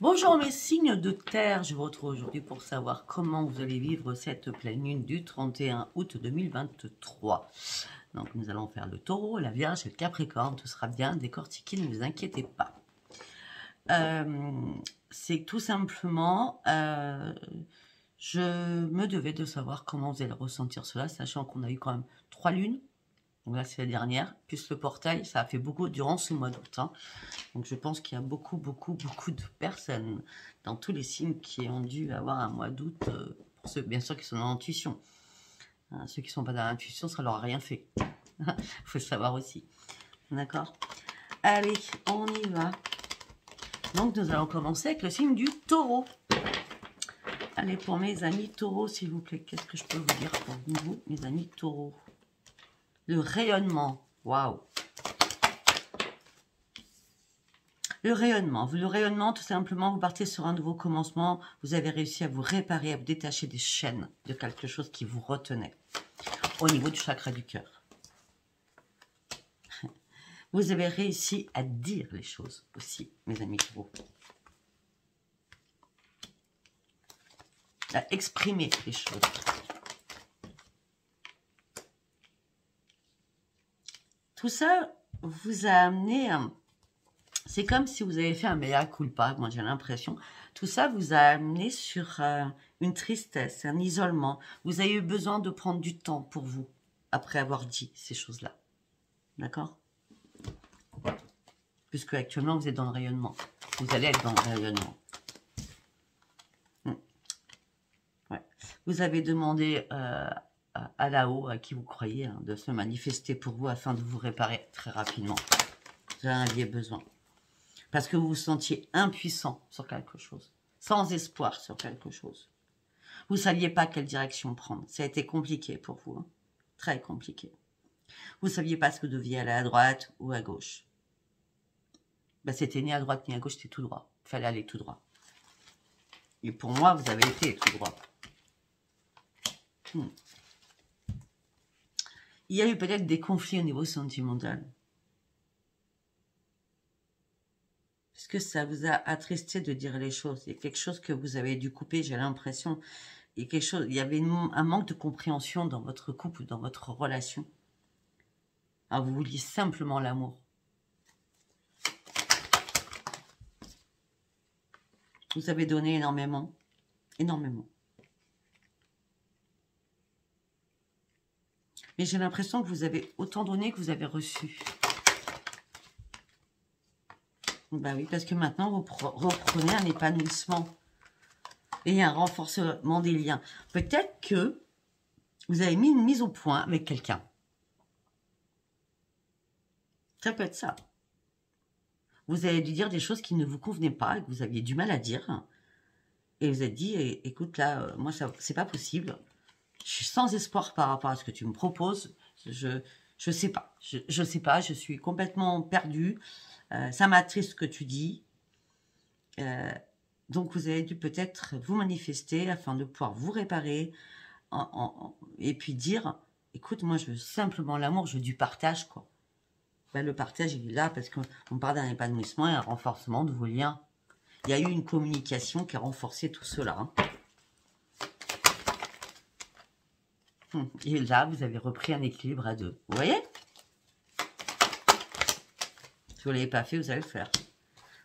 Bonjour mes signes de terre, je vous retrouve aujourd'hui pour savoir comment vous allez vivre cette pleine lune du 31 août 2023. Donc nous allons faire le taureau, la vierge et le capricorne, tout sera bien décortiqué, ne vous inquiétez pas. C'est tout simplement, je me devais de savoir comment vous allez ressentir cela, sachant qu'on a eu quand même 3 lunes. Donc là, c'est la dernière, plus le portail, ça a fait beaucoup durant ce mois d'août. Hein. Donc je pense qu'il y a beaucoup de personnes dans tous les signes qui ont dû avoir un mois d'août, pour ceux bien sûr qui sont dans l'intuition. Hein, ceux qui ne sont pas dans l'intuition, ça leur a rien fait. Il faut le savoir aussi. D'accord? Allez, on y va. Donc nous allons commencer avec le signe du taureau. Allez, pour mes amis taureaux, s'il vous plaît, qu'est-ce que je peux vous dire pour vous, mes amis taureaux? Le rayonnement, waouh! Le rayonnement, tout simplement, vous partez sur un nouveau commencement, vous avez réussi à vous réparer, à vous détacher des chaînes de quelque chose qui vous retenait au niveau du chakra du cœur. Vous avez réussi à dire les choses aussi, mes amis taureaux. À exprimer les choses. Tout ça vous a amené à... C'est comme si vous avez fait un mea culpa, moi j'ai l'impression. Tout ça vous a amené sur une tristesse, un isolement. Vous avez eu besoin de prendre du temps pour vous, après avoir dit ces choses-là. D'accord? Puisque actuellement vous êtes dans le rayonnement. Vous allez être dans le rayonnement. Ouais. Vous avez demandé à là-haut, à qui vous croyez, hein, de se manifester pour vous afin de vous réparer très rapidement. Vous en aviez besoin. Parce que vous vous sentiez impuissant sur quelque chose, sans espoir sur quelque chose. Vous ne saviez pas quelle direction prendre. Ça a été compliqué pour vous, hein. Très compliqué. Vous ne saviez pas ce que vous deviez aller à droite ou à gauche. Ben, c'était ni à droite ni à gauche, c'était tout droit. Il fallait aller tout droit. Et pour moi, vous avez été tout droit. Il y a eu peut-être des conflits au niveau sentimental. Est-ce que ça vous a attristé de dire les choses? Il y a quelque chose que vous avez dû couper, j'ai l'impression. Il y avait un manque de compréhension dans votre couple, dans votre relation. Alors, vous vouliez simplement l'amour. Vous avez donné énormément. Énormément. Mais j'ai l'impression que vous avez autant donné que vous avez reçu. Ben oui, parce que maintenant, vous reprenez un épanouissement et un renforcement des liens. Peut-être que vous avez mis une mise au point avec quelqu'un. Ça peut être ça. Vous avez dû dire des choses qui ne vous convenaient pas et que vous aviez du mal à dire. Et vous êtes dit, écoute, là, moi, c'est pas possible. Je suis sans espoir par rapport à ce que tu me proposes. Je sais pas. Je sais pas, je suis complètement perdue. Ça m'attriste ce que tu dis. Donc, vous avez dû peut-être vous manifester afin de pouvoir vous réparer et puis dire, écoute, moi, je veux simplement l'amour, je veux du partage, quoi. Ben, le partage, il est là parce qu'on parle d'un épanouissement et un renforcement de vos liens. Il y a eu une communication qui a renforcé tout cela. Hein. Et là, vous avez repris un équilibre à deux. Vous voyez? Si vous ne l'avez pas fait, vous allez le faire.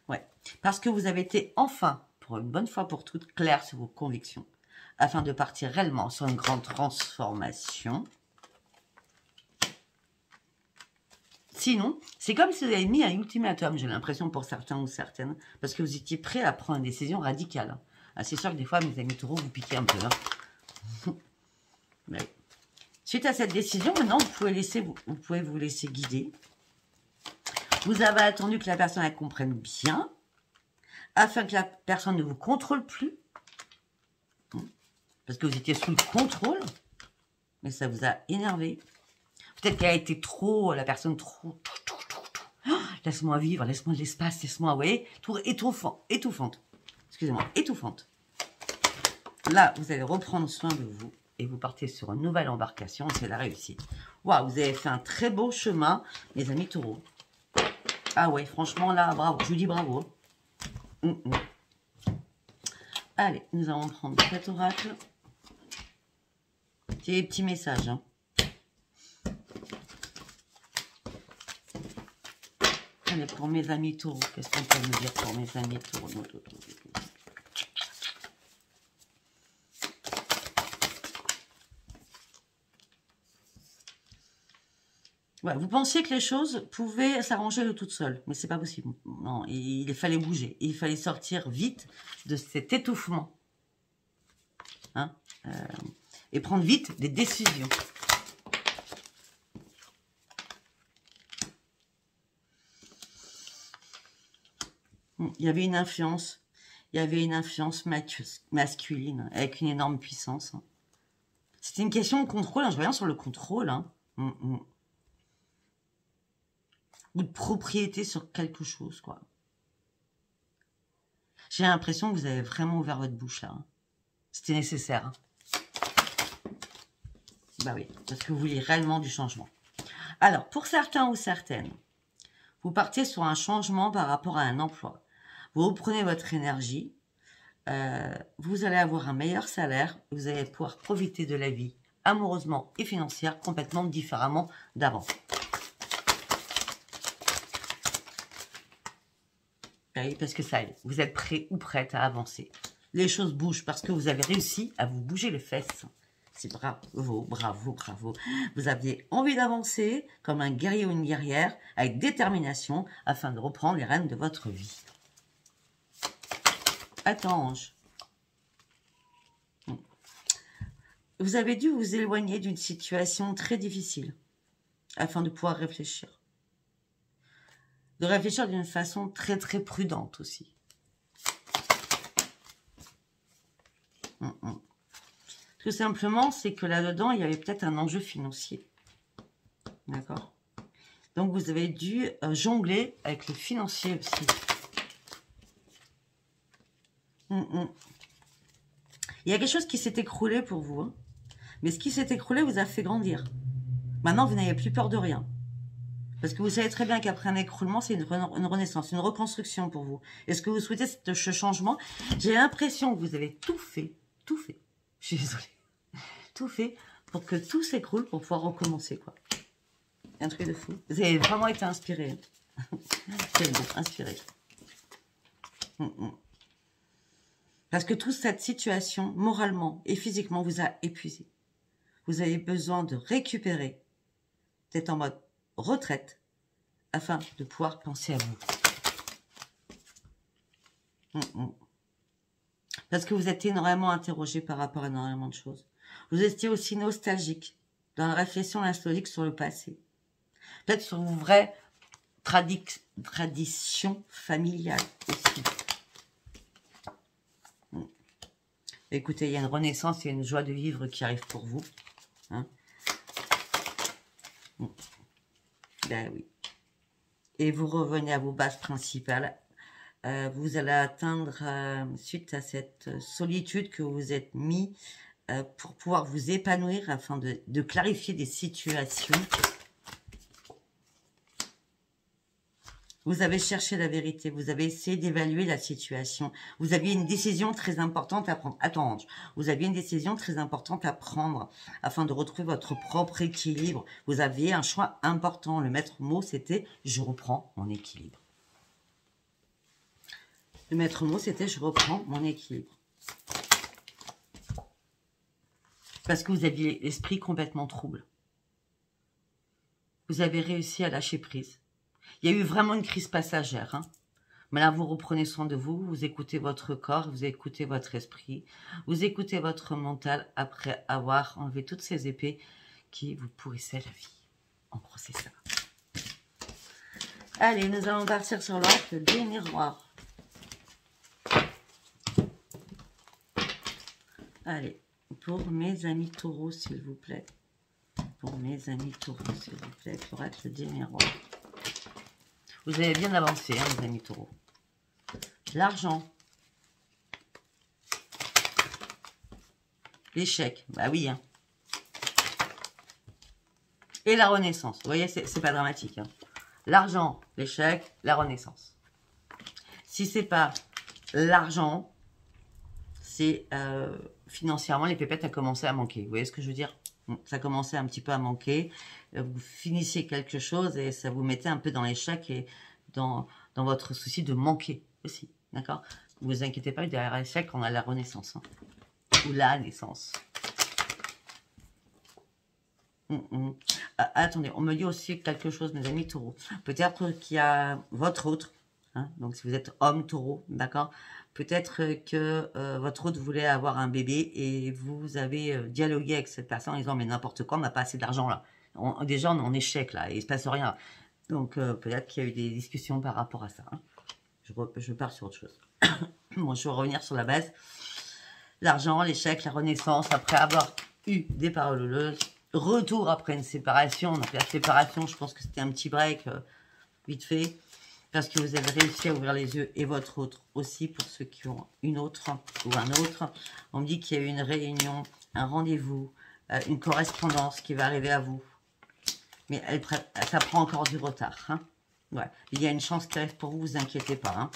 Ouais. Parce que vous avez été enfin, pour une bonne fois pour toutes, clair sur vos convictions. Afin de partir réellement sur une grande transformation. Sinon, c'est comme si vous avez mis un ultimatum, j'ai l'impression pour certains ou certaines. Parce que vous étiez prêt à prendre une décision radicale. Ah, c'est sûr que des fois, mes amis taureaux, vous piquez un peu. Hein. Mais, suite à cette décision, maintenant, vous pouvez vous laisser guider. Vous avez attendu que la personne elle comprenne bien, afin que la personne ne vous contrôle plus. Parce que vous étiez sous le contrôle, mais ça vous a énervé. Peut-être qu'elle a été trop, la personne trop... Oh, laisse-moi vivre, laisse-moi de l'espace, laisse-moi, vous voyez, tout étouffante. Excusez-moi, étouffante. Là, vous allez reprendre soin de vous et vous partez sur une nouvelle embarcation, c'est la réussite. Waouh, vous avez fait un très beau chemin, mes amis taureaux. Ah ouais, franchement, là, bravo. Je vous dis bravo. Allez, nous allons prendre cet oracle. C'est des petits messages. Hein. Allez, pour mes amis taureaux, qu'est-ce qu'on peut me dire pour mes amis taureaux? Ouais, vous pensiez que les choses pouvaient s'arranger de toutes seules, mais c'est pas possible. Non, il fallait bouger. Il fallait sortir vite de cet étouffement. Hein, et prendre vite des décisions. Il y avait une influence. Il y avait une influence masculine avec une énorme puissance. C'était une question de contrôle. Hein, je reviens sur le contrôle. Hein. Ou de propriété sur quelque chose, quoi. J'ai l'impression que vous avez vraiment ouvert votre bouche, là. Hein. C'était nécessaire. Hein. Bah oui, parce que vous voulez réellement du changement. Alors, pour certains ou certaines, vous partez sur un changement par rapport à un emploi. Vous reprenez votre énergie. Vous allez avoir un meilleur salaire. Vous allez pouvoir profiter de la vie amoureusement et financière complètement différemment d'avant. Oui, parce que ça y est, vous êtes prêt ou prête à avancer. Les choses bougent parce que vous avez réussi à vous bouger les fesses. C'est bravo, bravo, bravo. Vous aviez envie d'avancer comme un guerrier ou une guerrière avec détermination afin de reprendre les rênes de votre vie. Attends, ange. Vous avez dû vous éloigner d'une situation très difficile afin de pouvoir réfléchir. De réfléchir d'une façon très très prudente aussi. Tout simplement, c'est que là-dedans, il y avait peut-être un enjeu financier. D'accord? Donc, vous avez dû jongler avec le financier aussi. Il y a quelque chose qui s'est écroulé pour vous. Hein. Mais ce qui s'est écroulé vous a fait grandir. Maintenant, vous n'avez plus peur de rien. Parce que vous savez très bien qu'après un écroulement, c'est une renaissance, une reconstruction pour vous. Est-ce que vous souhaitez ce changement? J'ai l'impression que vous avez tout fait. Je suis désolée. Tout fait pour que tout s'écroule pour pouvoir recommencer, quoi. Un truc de fou. Vous avez vraiment été inspiré. C'est bon, inspiré. Parce que toute cette situation, moralement et physiquement, vous a épuisé. Vous avez besoin de récupérer, d'être en mode retraite, afin de pouvoir penser à vous. Parce que vous êtes énormément interrogé par rapport à énormément de choses. Vous étiez aussi nostalgique, dans la réflexion nostalgique sur le passé. Peut-être sur vos vraies traditions familiales aussi. Écoutez, il y a une renaissance et une joie de vivre qui arrive pour vous. Hein? Ben oui. Et vous revenez à vos bases principales. Vous allez atteindre, suite à cette solitude que vous êtes mis, pour pouvoir vous épanouir afin de clarifier des situations. Vous avez cherché la vérité, vous avez essayé d'évaluer la situation. Vous aviez une décision très importante à prendre. Attends, vous aviez une décision très importante à prendre afin de retrouver votre propre équilibre. Vous aviez un choix important. Le maître mot, c'était « je reprends mon équilibre ». Le maître mot, c'était « je reprends mon équilibre ». Parce que vous aviez l'esprit complètement trouble. Vous avez réussi à lâcher prise. Il y a eu vraiment une crise passagère. Hein. Mais là, vous reprenez soin de vous, vous écoutez votre corps, vous écoutez votre esprit, vous écoutez votre mental après avoir enlevé toutes ces épées qui vous pourrissaient la vie. En gros, c'est ça. Allez, nous allons partir sur l'oracle des miroirs. Allez, pour mes amis taureaux, s'il vous plaît. Pour mes amis taureaux, s'il vous plaît, l'oracle des miroirs. Vous avez bien avancé, hein, les amis taureaux. L'argent. L'échec. Bah oui. Hein. Et la renaissance. Vous voyez, c'est pas dramatique. Hein. L'argent, l'échec, la renaissance. Si c'est pas l'argent, c'est financièrement, les pépettes a commencé à manquer. Vous voyez ce que je veux dire? Ça commençait un petit peu à manquer. Vous finissiez quelque chose et ça vous mettait un peu dans l'échec et dans votre souci de manquer aussi. D'accord? Ne vous inquiétez pas, derrière l'échec, on a la renaissance. Hein, ou la naissance. Attendez, on me dit aussi quelque chose, mes amis taureaux. Peut-être qu'il y a votre autre, hein, donc si vous êtes homme taureau, d'accord, peut-être que votre autre voulait avoir un bébé et vous avez dialogué avec cette personne en disant mais n'importe quoi, on n'a pas assez d'argent là. Déjà on est en échec là, et il ne se passe rien. Donc peut-être qu'il y a eu des discussions par rapport à ça. Hein. Je pars sur autre chose. Bon, je vais revenir sur la base. L'argent, l'échec, la renaissance, après avoir eu des paroles houleuses. Retour après une séparation. Donc la séparation, je pense que c'était un petit break vite fait. Parce que vous avez réussi à ouvrir les yeux et votre autre aussi pour ceux qui ont une autre ou un autre. On me dit qu'il y a eu une réunion, un rendez-vous, une correspondance qui va arriver à vous. Mais ça prend encore du retard. Hein. Ouais. Il y a une chance qui arrive pour vous, vous inquiétez pas. Hein.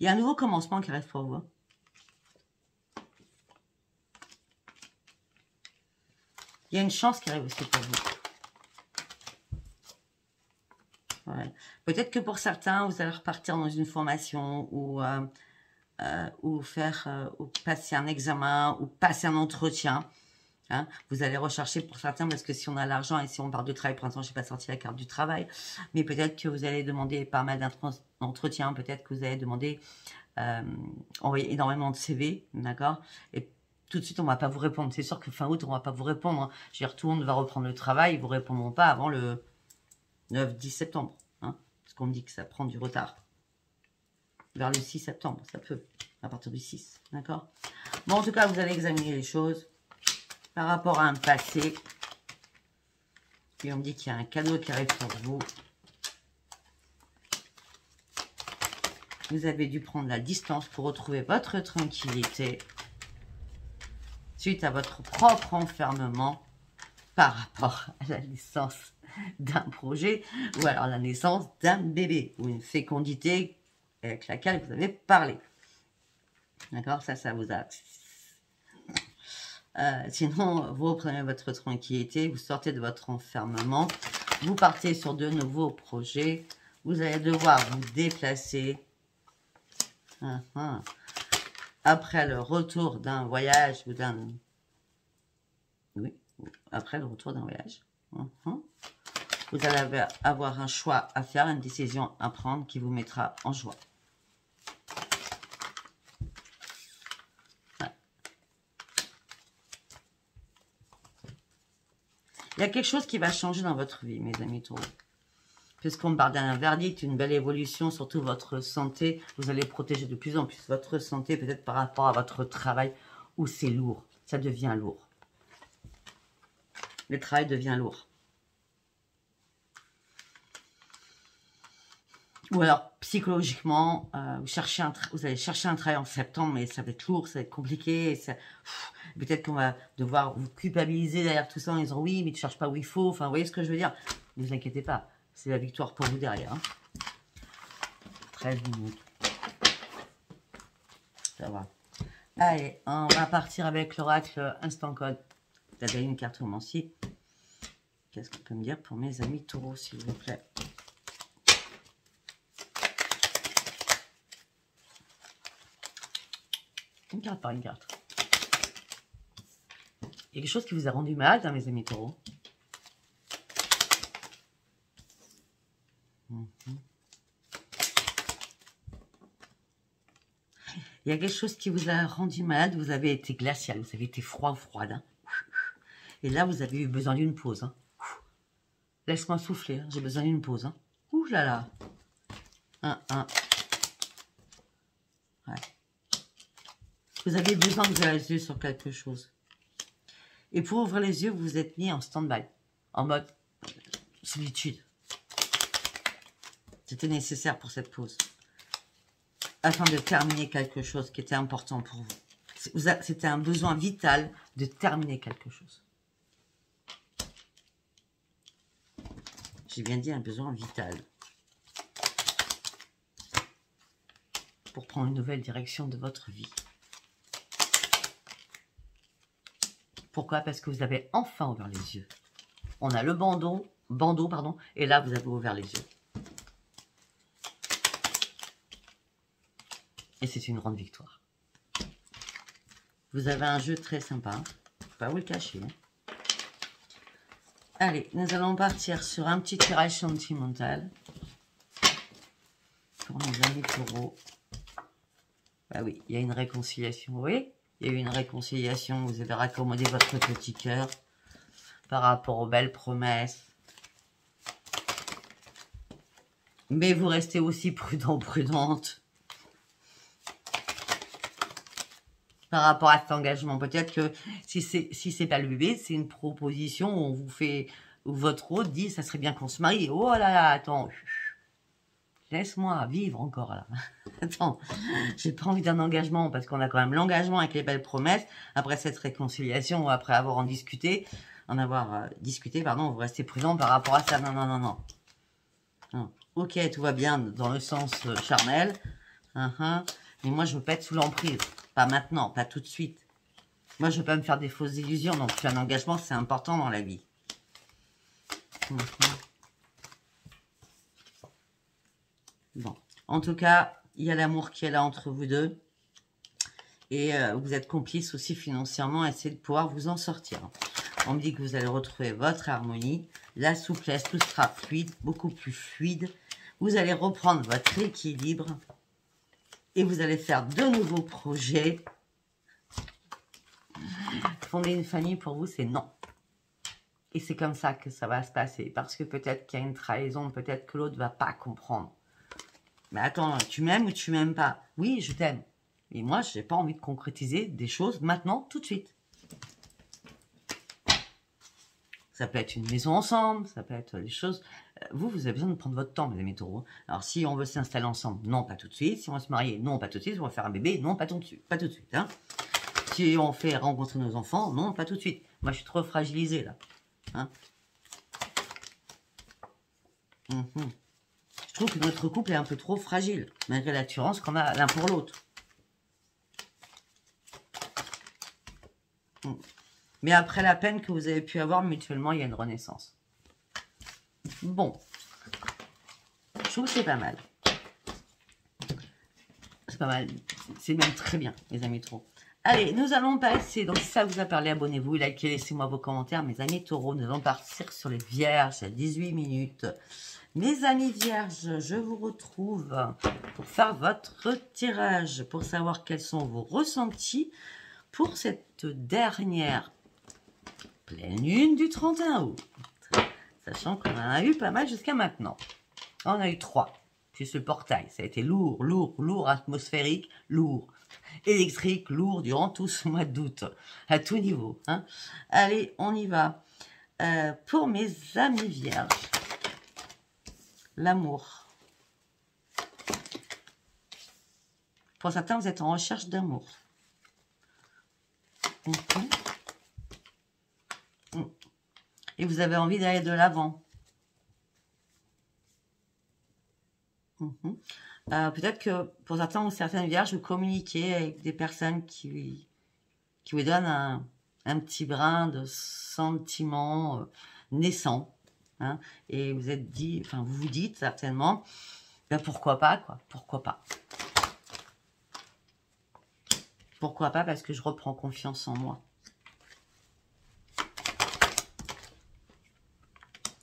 Il y a un nouveau commencement qui arrive pour vous. Hein. Il y a une chance qui arrive aussi pour vous. Ouais. Peut-être que pour certains, vous allez repartir dans une formation ou passer un examen ou passer un entretien. Hein. Vous allez rechercher pour certains parce que si on a l'argent et si on parle de travail, pour l'instant, je n'ai pas sorti la carte du travail. Mais peut-être que vous allez demander pas mal d'entretiens. Peut-être que vous allez demander envoyer énormément de CV. D'accord? Et tout de suite, on ne va pas vous répondre. C'est sûr que fin août, on ne va pas vous répondre. Hein. Je veux dire, tout le monde va reprendre le travail. Ils ne vous répondront pas avant le 9-10 septembre. Hein, parce qu'on me dit que ça prend du retard. Vers le 6 septembre, ça peut. À partir du 6. D'accord? Bon, en tout cas, vous allez examiner les choses par rapport à un passé. Et on me dit qu'il y a un cadeau qui arrive pour vous. Vous avez dû prendre la distance pour retrouver votre tranquillité. Suite à votre propre enfermement par rapport à la naissance d'un projet ou alors la naissance d'un bébé ou une fécondité avec laquelle vous avez parlé. D'accord? Ça vous a... sinon, vous reprenez votre tranquillité, vous sortez de votre enfermement, vous partez sur de nouveaux projets, vous allez devoir vous déplacer. Après le retour d'un voyage ou d'un... Oui, après le retour d'un voyage. Vous allez avoir un choix à faire, une décision à prendre qui vous mettra en joie. Ouais. Il y a quelque chose qui va changer dans votre vie, mes amis taureaux. Puisqu'on parle d'un verdict, une belle évolution, surtout votre santé, vous allez protéger de plus en plus votre santé, peut-être par rapport à votre travail, où c'est lourd, ça devient lourd. Le travail devient lourd. Ou alors, psychologiquement, vous allez chercher un travail en septembre, mais ça va être lourd, ça va être compliqué. Peut-être qu'on va devoir vous culpabiliser derrière tout ça en disant « Oui, mais tu ne cherches pas où il faut. » Enfin, vous voyez ce que je veux dire? Ne vous inquiétez pas. C'est la victoire pour vous derrière. Hein. 13 minutes. Ça va. Allez, on va partir avec l'oracle Instant Code. Vous avez une carte romancier. Qu'est-ce qu'on peut me dire pour mes amis taureaux, s'il vous plaît? Une carte par une carte. Il y a quelque chose qui vous a rendu malade, hein, mes amis taureaux. Il y a quelque chose qui vous a rendu malade, vous avez été glacial, vous avez été froid ou froide. Hein. Et là, vous avez eu besoin d'une pause. Hein. Laisse-moi souffler, hein. J'ai besoin d'une pause. Hein. Ouh là là. Ouais. Vous avez besoin d'ouvrir les yeux sur quelque chose. Et pour ouvrir les yeux, vous vous êtes mis en stand-by, en mode solitude. C'était nécessaire pour cette pause. Afin de terminer quelque chose qui était important pour vous. C'était un besoin vital de terminer quelque chose. J'ai bien dit un besoin vital. Pour prendre une nouvelle direction de votre vie. Pourquoi? Parce que vous avez enfin ouvert les yeux. On a le bandeau, pardon, et là, vous avez ouvert les yeux. Et c'est une grande victoire. Vous avez un jeu très sympa. Hein. Faut pas vous le cacher. Hein. Allez, nous allons partir sur un petit tirage sentimental. Pour nos amis taureaux. Bah oui, il y a une réconciliation. Vous voyez? Il y a eu une réconciliation. Vous avez raccommodé votre petit cœur par rapport aux belles promesses. Mais vous restez aussi prudent, prudente. Par rapport à cet engagement. Peut-être que si c'est pas le bébé, c'est une proposition où on vous fait, où votre hôte dit, ça serait bien qu'on se marie. Oh là là, attends. Laisse-moi vivre encore là. Attends, j'ai pas envie d'un engagement parce qu'on a quand même l'engagement avec les belles promesses. Après cette réconciliation ou après avoir discuté, pardon, vous restez prudent par rapport à ça. Non, non, non, non. Non. Ok, tout va bien dans le sens charnel. Mais moi, je veux pas être sous l'emprise. Pas maintenant, pas tout de suite. Moi, je veux pas me faire des fausses illusions. Donc, un engagement, c'est important dans la vie. Bon, en tout cas, il y a l'amour qui est là entre vous deux. Et vous êtes complices aussi financièrement à essayer de pouvoir vous en sortir. On me dit que vous allez retrouver votre harmonie, la souplesse, tout sera fluide, beaucoup plus fluide. Vous allez reprendre votre équilibre. Et vous allez faire de nouveaux projets. Fonder une famille, pour vous, c'est non. Et c'est comme ça que ça va se passer. Parce que peut-être qu'il y a une trahison, peut-être que l'autre ne va pas comprendre. Mais attends, tu m'aimes ou tu m'aimes pas? Oui, je t'aime. Et moi, je n'ai pas envie de concrétiser des choses maintenant, tout de suite. Ça peut être une maison ensemble, ça peut être des choses... Vous avez besoin de prendre votre temps, mes amis taureaux. Alors, si on veut s'installer ensemble, non, pas tout de suite. Si on va se marier, non, pas tout de suite. Si on va faire un bébé, non, pas tout de suite. Pas tout de suite, hein. Si on fait rencontrer nos enfants, non, pas tout de suite. Moi, je suis trop fragilisée, là. Hein. Je trouve que notre couple est un peu trop fragile, malgré l'attirance qu'on a l'un pour l'autre. Mais après la peine que vous avez pu avoir mutuellement, il y a une renaissance. Bon. Je trouve que c'est pas mal. C'est pas mal. C'est même très bien, les amis taureaux. Allez, nous allons passer. Donc, si ça vous a parlé, abonnez-vous, likez, laissez-moi vos commentaires. Mes amis taureaux, nous allons partir sur les vierges à 18 minutes. Mes amis vierges, je vous retrouve pour faire votre tirage, pour savoir quels sont vos ressentis pour cette dernière pleine lune du 31 août. Sachant qu'on en a eu pas mal jusqu'à maintenant. On a eu 3. Puis ce portail, ça a été lourd, lourd, lourd, atmosphérique, lourd, électrique, lourd durant tout ce mois d'août, à tout niveau. Hein. Allez, on y va. Pour mes amis vierges, l'amour. Pour certains, vous êtes en recherche d'amour. Et vous avez envie d'aller de l'avant. Peut-être que pour certains ou certaines vierges, vous communiquez avec des personnes qui vous donnent un petit brin de sentiment naissant. Hein, et vous vous dites certainement, ben pourquoi pas, quoi, pourquoi pas. Pourquoi pas, parce que je reprends confiance en moi.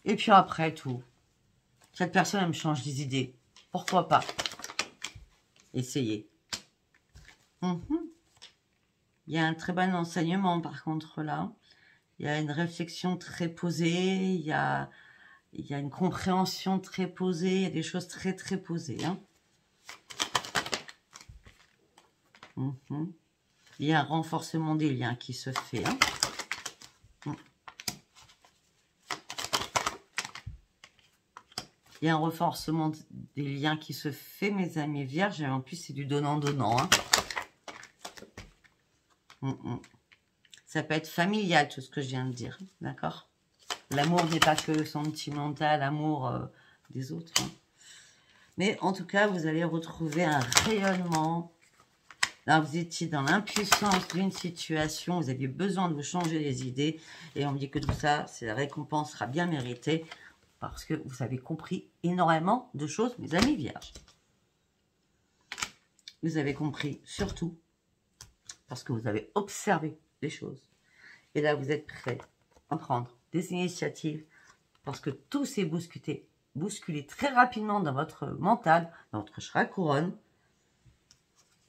Et puis après tout, cette personne, elle me change des idées. Pourquoi pas? Essayez. Il y a un très bon enseignement, par contre, là. Il y a une réflexion très posée. Il y a une compréhension très posée. Il y a des choses très, très posées. Hein. Il y a un renforcement des liens qui se fait. Hein. Il y a un renforcement des liens qui se fait, mes amis vierges. Et en plus, c'est du donnant-donnant. Hein. Ça peut être familial, tout ce que je viens de dire. D'accord? L'amour n'est pas que sentimental, l'amour des autres. Hein. Mais en tout cas, vous allez retrouver un rayonnement. Là, vous étiez dans l'impuissance d'une situation, vous aviez besoin de vous changer les idées. Et on me dit que tout ça, la récompense sera bien méritée. Parce que vous avez compris énormément de choses, mes amis vierges. Vous avez compris surtout parce que vous avez observé les choses. Et là, vous êtes prêts à prendre des initiatives parce que tout s'est bousculé très rapidement dans votre mental, dans votre chakra couronne.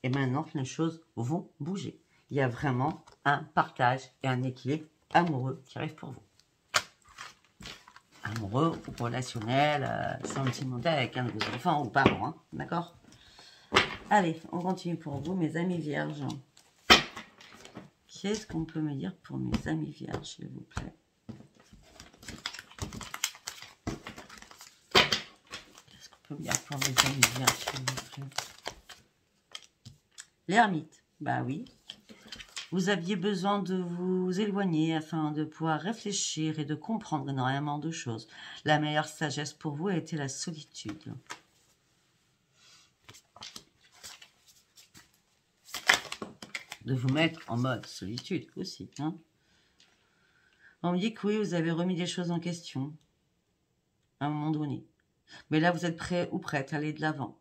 Et maintenant, les choses vont bouger. Il y a vraiment un partage et un équilibre amoureux qui arrive pour vous. Amoureux ou relationnel, sentimental avec un de vos enfants ou parents, hein, d'accord? Allez, on continue pour vous, mes amis vierges. Qu'est-ce qu'on peut me dire pour mes amis vierges, s'il vous plaît? Qu'est-ce qu'on peut me dire pour mes amis vierges, s'il vous plaît? L'ermite, bah oui. Vous aviez besoin de vous éloigner afin de pouvoir réfléchir et de comprendre énormément de choses. La meilleure sagesse pour vous a été la solitude. De vous mettre en mode solitude aussi. Hein. On me dit que oui, vous avez remis des choses en question à un moment donné. Mais là, vous êtes prêt ou prête à aller de l'avant.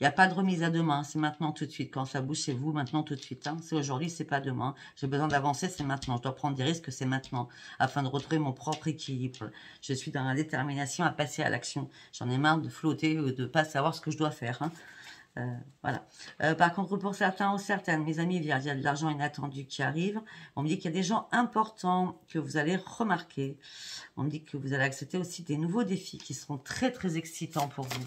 Il n'y a pas de remise à demain, c'est maintenant tout de suite. Quand ça bouge, c'est vous, maintenant tout de suite. Hein. C'est aujourd'hui, c'est pas demain. J'ai besoin d'avancer, c'est maintenant. Je dois prendre des risques, c'est maintenant. Afin de retrouver mon propre équilibre. Je suis dans la détermination à passer à l'action. J'en ai marre de flotter ou de ne pas savoir ce que je dois faire. Hein. Voilà. Par contre, pour certains ou certaines, mes amis vierges, il y a de l'argent inattendu qui arrive. On me dit qu'il y a des gens importants que vous allez remarquer. On me dit que vous allez accepter aussi des nouveaux défis qui seront très, très excitants pour vous.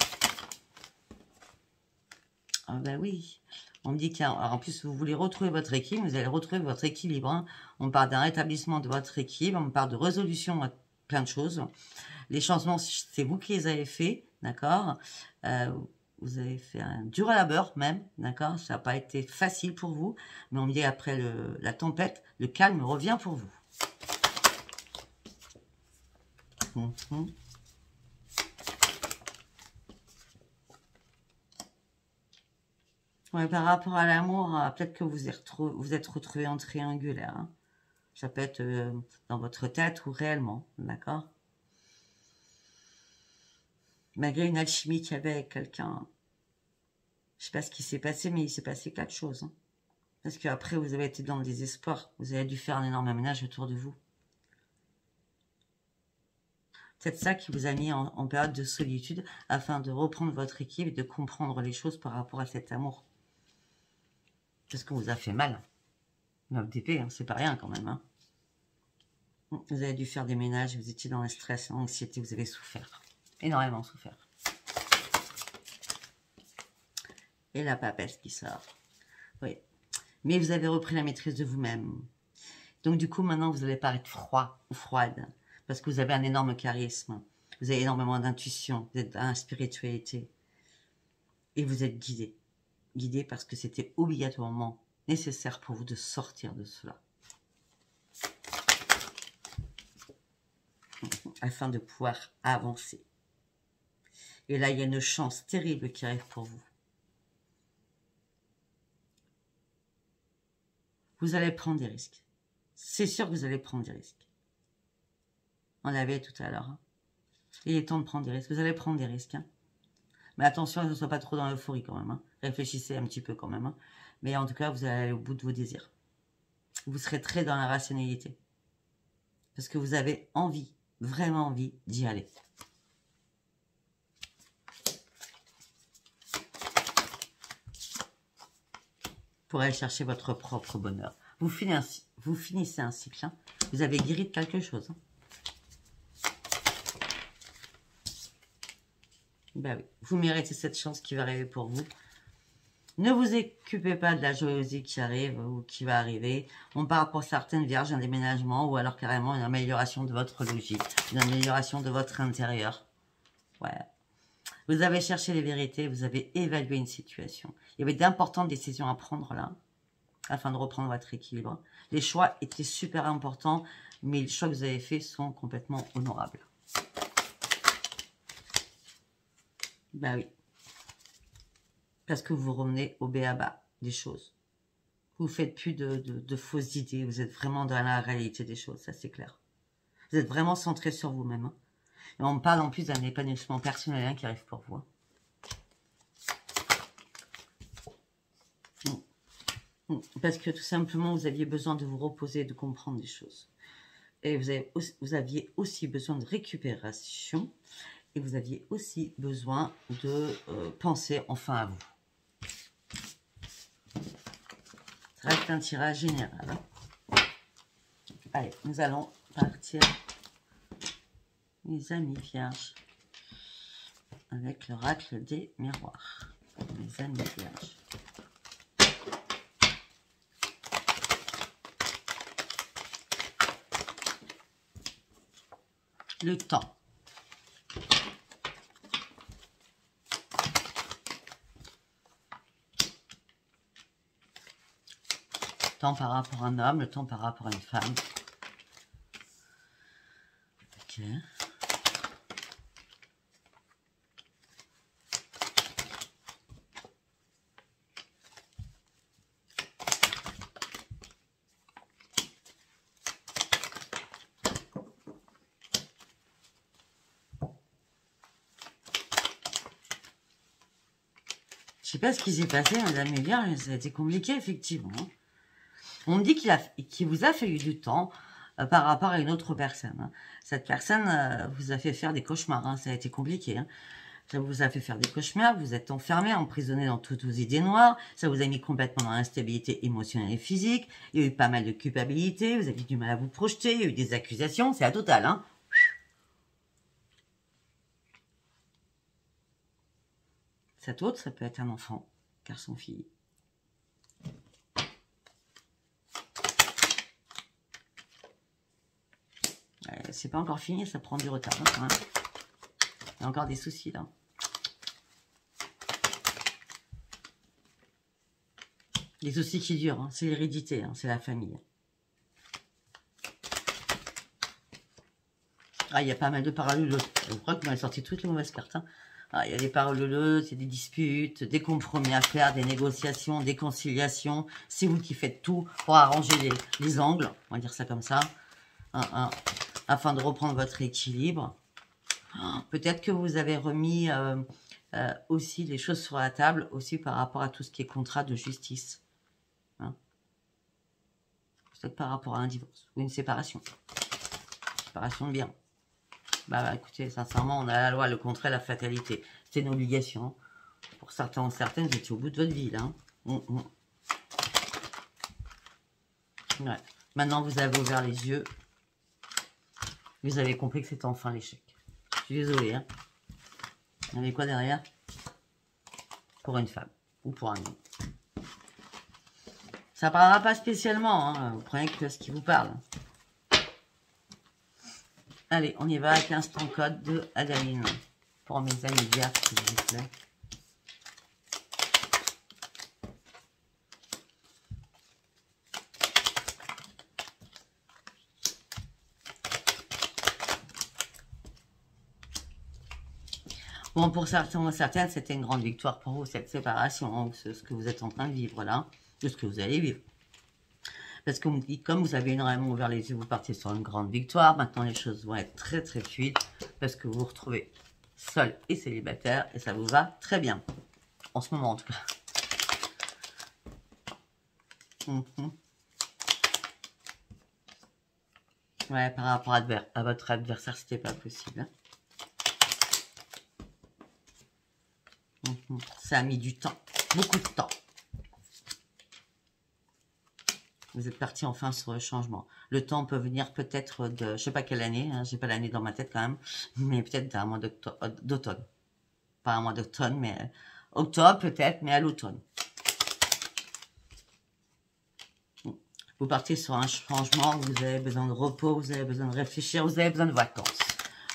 Ah ben oui, on me dit qu'en plus vous voulez retrouver votre équilibre, vous allez retrouver votre équilibre. Hein. On parle d'un rétablissement de votre équilibre, on parle de résolution à plein de choses. Les changements, c'est vous qui les avez faits, d'accord. Vous avez fait un dur labeur même, d'accord. Ça n'a pas été facile pour vous, mais on me dit après la tempête, le calme revient pour vous. Ouais, par rapport à l'amour, peut-être que vous êtes retrouvé en triangulaire. Hein. Ça peut être dans votre tête ou réellement, d'accord? Malgré une alchimie qu'il y avait avec quelqu'un. Je sais pas ce qui s'est passé, mais il s'est passé quelque chose. Hein. Parce qu'après, vous avez été dans le désespoir. Vous avez dû faire un énorme ménage autour de vous. C'est ça qui vous a mis en période de solitude afin de reprendre votre équipe et de comprendre les choses par rapport à cet amour. Parce qu'on vous a fait mal. 9 d'épée, hein, c'est pas rien quand même. Hein. Vous avez dû faire des ménages, vous étiez dans le stress, l'anxiété, vous avez souffert. Énormément souffert. Et la papesse qui sort. Oui. Mais vous avez repris la maîtrise de vous-même. Donc du coup, maintenant, vous allez paraître froid ou froide. Parce que vous avez un énorme charisme. Vous avez énormément d'intuition. Vous êtes dans la spiritualité. Et vous êtes guidé. Guidé parce que c'était obligatoirement nécessaire pour vous de sortir de cela. Afin de pouvoir avancer. Et là, il y a une chance terrible qui arrive pour vous. Vous allez prendre des risques. C'est sûr que vous allez prendre des risques. On l'avait tout à l'heure. Hein. Il est temps de prendre des risques. Vous allez prendre des risques. Hein. Mais attention, ne soyez pas trop dans l'euphorie quand même. Hein. Réfléchissez un petit peu quand même. Hein. Mais en tout cas, vous allez aller au bout de vos désirs. Vous serez très dans la rationalité. Parce que vous avez envie, vraiment envie d'y aller. Pour aller chercher votre propre bonheur. Vous finissez un cycle. Hein. Vous avez guéri de quelque chose. Hein. Ben oui, vous méritez cette chance qui va arriver pour vous. Ne vous occupez pas de la jalousie qui arrive ou qui va arriver. On parle pour certaines vierges un déménagement ou alors carrément une amélioration de votre logique, une amélioration de votre intérieur. Ouais. Vous avez cherché les vérités, vous avez évalué une situation. Il y avait d'importantes décisions à prendre là, afin de reprendre votre équilibre. Les choix étaient super importants Mais les choix que vous avez faits sont complètement honorables. Ben oui. Parce que vous revenez au b.a.-ba des choses. Vous ne faites plus de fausses idées. Vous êtes vraiment dans la réalité des choses, ça c'est clair. Vous êtes vraiment centré sur vous-même. Hein. Et on parle en plus d'un épanouissement personnel hein, qui arrive pour vous. Hein. Parce que tout simplement, vous aviez besoin de vous reposer, de comprendre des choses. Et vous aviez aussi besoin de récupération. Et vous aviez aussi besoin de penser enfin à vous. Ça reste un tirage général. Hein. Allez, nous allons partir, mes amis vierges, avec l'oracle des miroirs. Mes amis vierges. Le temps. Le temps par rapport à un homme, le temps par rapport à une femme. Ok. Je sais pas ce qui s'est passé, madame Mélière, ça a été compliqué, effectivement. On me dit qu'il vous a fallu du temps par rapport à une autre personne. Hein. Cette personne vous a fait faire des cauchemars, hein. Ça a été compliqué. Hein. Ça vous a fait faire des cauchemars, vous êtes enfermé, emprisonné dans toutes vos idées noires, ça vous a mis complètement dans l'instabilité émotionnelle et physique, il y a eu pas mal de culpabilité, vous avez du mal à vous projeter, il y a eu des accusations, c'est à total, hein. Cet autre, ça peut être un enfant, garçon-fille. C'est pas encore fini, ça prend du retard, hein, quand même. Il y a encore des soucis, là. Les soucis qui durent, hein. C'est l'hérédité, hein. C'est la famille. Ah, il y a pas mal de parallèles. Je crois que vous m'avez sorti toutes les mauvaises cartes. Hein. Ah, il y a des parallèles, c'est des disputes, des compromis à faire, des négociations, des conciliations. C'est vous qui faites tout pour arranger les angles, on va dire ça comme ça, afin de reprendre votre équilibre. Peut-être que vous avez remis aussi les choses sur la table, aussi par rapport à tout ce qui est contrat de justice. Hein. Peut-être par rapport à un divorce ou une séparation. Séparation de biens. Bah, écoutez, sincèrement, on a la loi, le contrat, la fatalité. C'est une obligation. Pour certains ou certaines, vous étiez au bout de votre vie, là. Ouais. Maintenant, vous avez ouvert les yeux. Vous avez compris que c'était enfin l'échec. Je suis désolée, hein. Il y avait quoi derrière? Pour une femme. Ou pour un homme. Ça ne parlera pas spécialement, hein. Vous prenez que ce qui vous parle. Allez, on y va avec l'instant code de Adaline. Pour mes amis vierges, s'il vous plaît. Bon, pour certains ou certaines, c'était une grande victoire pour vous, cette séparation, hein, ce que vous êtes en train de vivre là, de ce que vous allez vivre. Parce que comme vous avez énormément ouvert les yeux, vous partez sur une grande victoire. Maintenant, les choses vont être très très fluides parce que vous vous retrouvez seul et célibataire et ça vous va très bien. En ce moment, en tout cas. Ouais, par rapport à votre adversaire, c'était pas possible. Hein. Ça a mis du temps, beaucoup de temps. Vous êtes parti enfin sur le changement. Le temps peut venir peut-être de, je sais pas quelle année, hein, j'ai pas l'année dans ma tête quand même, mais peut-être d'un mois d'automne. Pas un mois d'automne, mais octobre peut-être, mais à l'automne. Vous partez sur un changement, vous avez besoin de repos, vous avez besoin de réfléchir, vous avez besoin de vacances.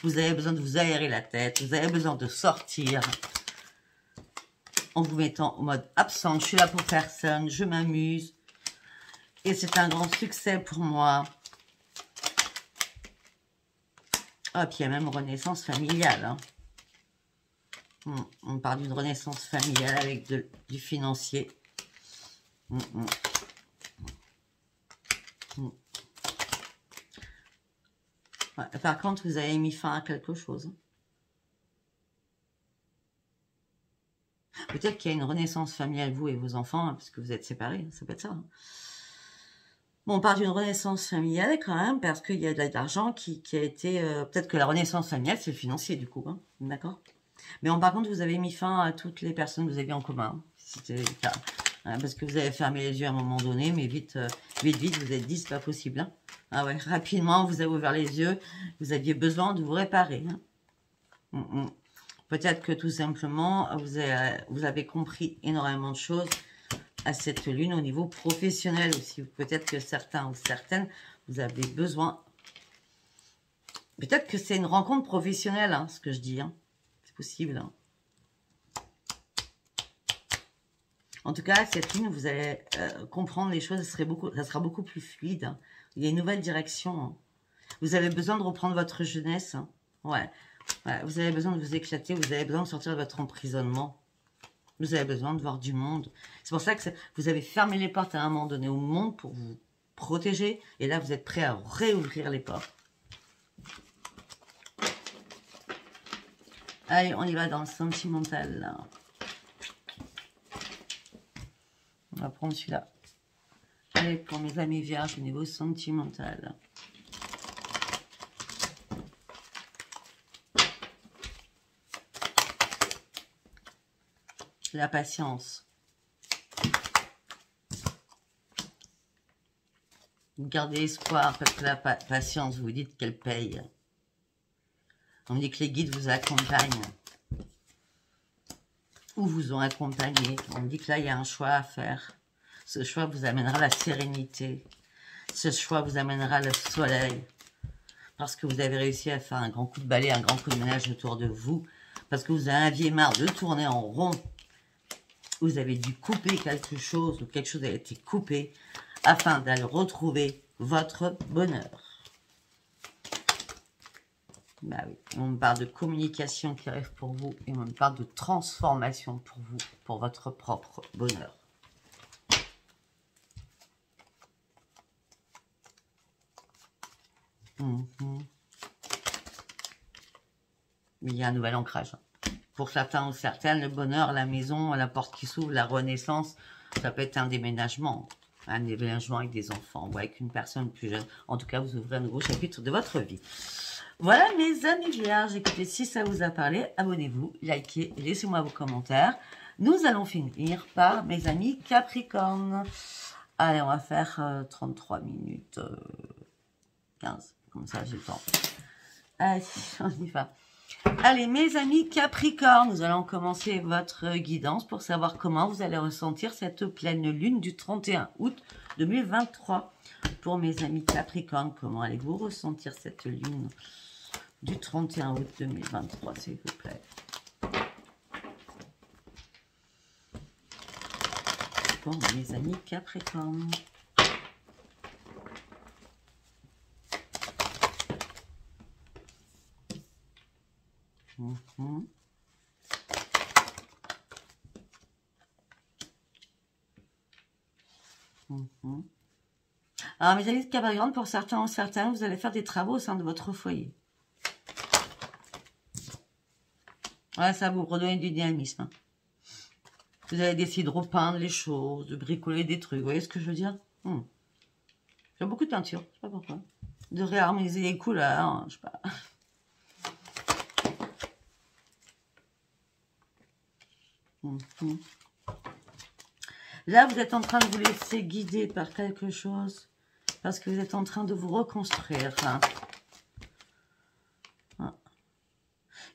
Vous avez besoin de vous aérer la tête, vous avez besoin de sortir en vous mettant en mode absent. Je suis là pour personne, je m'amuse. Et c'est un grand succès pour moi. Ah, puis il y a même renaissance familiale. Hein. On parle d'une renaissance familiale avec du financier. Ouais, par contre, vous avez mis fin à quelque chose. Peut-être qu'il y a une renaissance familiale, vous et vos enfants, hein, parce que vous êtes séparés, ça peut être ça. Hein. Bon, on parle d'une renaissance familiale quand même, parce qu'il y a de l'argent qui a été... peut-être que la renaissance familiale, c'est le financier, du coup. Hein, d'accord. Mais par contre, vous avez mis fin à toutes les personnes que vous aviez en commun. Si c'était le cas. Hein, parce que vous avez fermé les yeux à un moment donné, mais vite, vous êtes dit, c'est pas possible. Hein. Ah ouais, rapidement, vous avez ouvert les yeux. Vous aviez besoin de vous réparer. Hein. Peut-être que tout simplement, vous avez compris énormément de choses à cette lune au niveau professionnel aussi. Peut-être que certains ou certaines, vous avez besoin... Peut-être que c'est une rencontre professionnelle, hein, ce que je dis. Hein. C'est possible. Hein. En tout cas, cette lune, vous allez comprendre les choses. Ça sera beaucoup plus fluide. Hein. Il y a une nouvelle direction. Hein. Vous avez besoin de reprendre votre jeunesse. Hein. Ouais. Vous avez besoin de vous éclater. Vous avez besoin de sortir de votre emprisonnement. Vous avez besoin de voir du monde. C'est pour ça que vous avez fermé les portes à un moment donné au monde pour vous protéger. Et là, vous êtes prêt à réouvrir les portes. Allez, on y va dans le sentimental. Là. On va prendre celui-là. Allez, pour mes amis vierges au niveau sentimental. La patience. Vous gardez espoir parce que la patience, vous dites qu'elle paye. On dit que les guides vous accompagnent. Ou vous ont accompagné. On dit que là, il y a un choix à faire. Ce choix vous amènera la sérénité. Ce choix vous amènera le soleil. Parce que vous avez réussi à faire un grand coup de balai, un grand coup de ménage autour de vous. Parce que vous en aviez marre de tourner en rond. Vous avez dû couper quelque chose, ou quelque chose a été coupé, afin d'aller retrouver votre bonheur. Bah oui, on me parle de communication qui arrive pour vous, et on me parle de transformation pour vous, pour votre propre bonheur. Il y a un nouvel ancrage. Pour certains ou certaines, le bonheur, la maison, la porte qui s'ouvre, la renaissance, ça peut être un déménagement. Un déménagement avec des enfants ou avec une personne plus jeune. En tout cas, vous ouvrez un nouveau chapitre de votre vie. Voilà mes amis vierges. Écoutez, si ça vous a parlé, abonnez-vous, likez, laissez-moi vos commentaires. Nous allons finir par mes amis Capricorne. Allez, on va faire 33 minutes 15. Comme ça, j'ai le temps. Allez, on y va. Allez, mes amis Capricorne, nous allons commencer votre guidance pour savoir comment vous allez ressentir cette pleine lune du 31 août 2023. Pour mes amis Capricorne, comment allez-vous ressentir cette lune du 31 août 2023, s'il vous plaît? Pour mes amis Capricorne. Alors, mes amis de Capricorne, pour certains ou certaines, vous allez faire des travaux au sein de votre foyer. Ouais, ça va vous redonner du dynamisme. Hein. Vous allez décider de repeindre les choses, de bricoler des trucs. Vous voyez ce que je veux dire? J'ai beaucoup de peinture, je sais pas pourquoi. De réharmoniser les couleurs, hein, je sais pas. Là, vous êtes en train de vous laisser guider par quelque chose. Parce que vous êtes en train de vous reconstruire. Hein.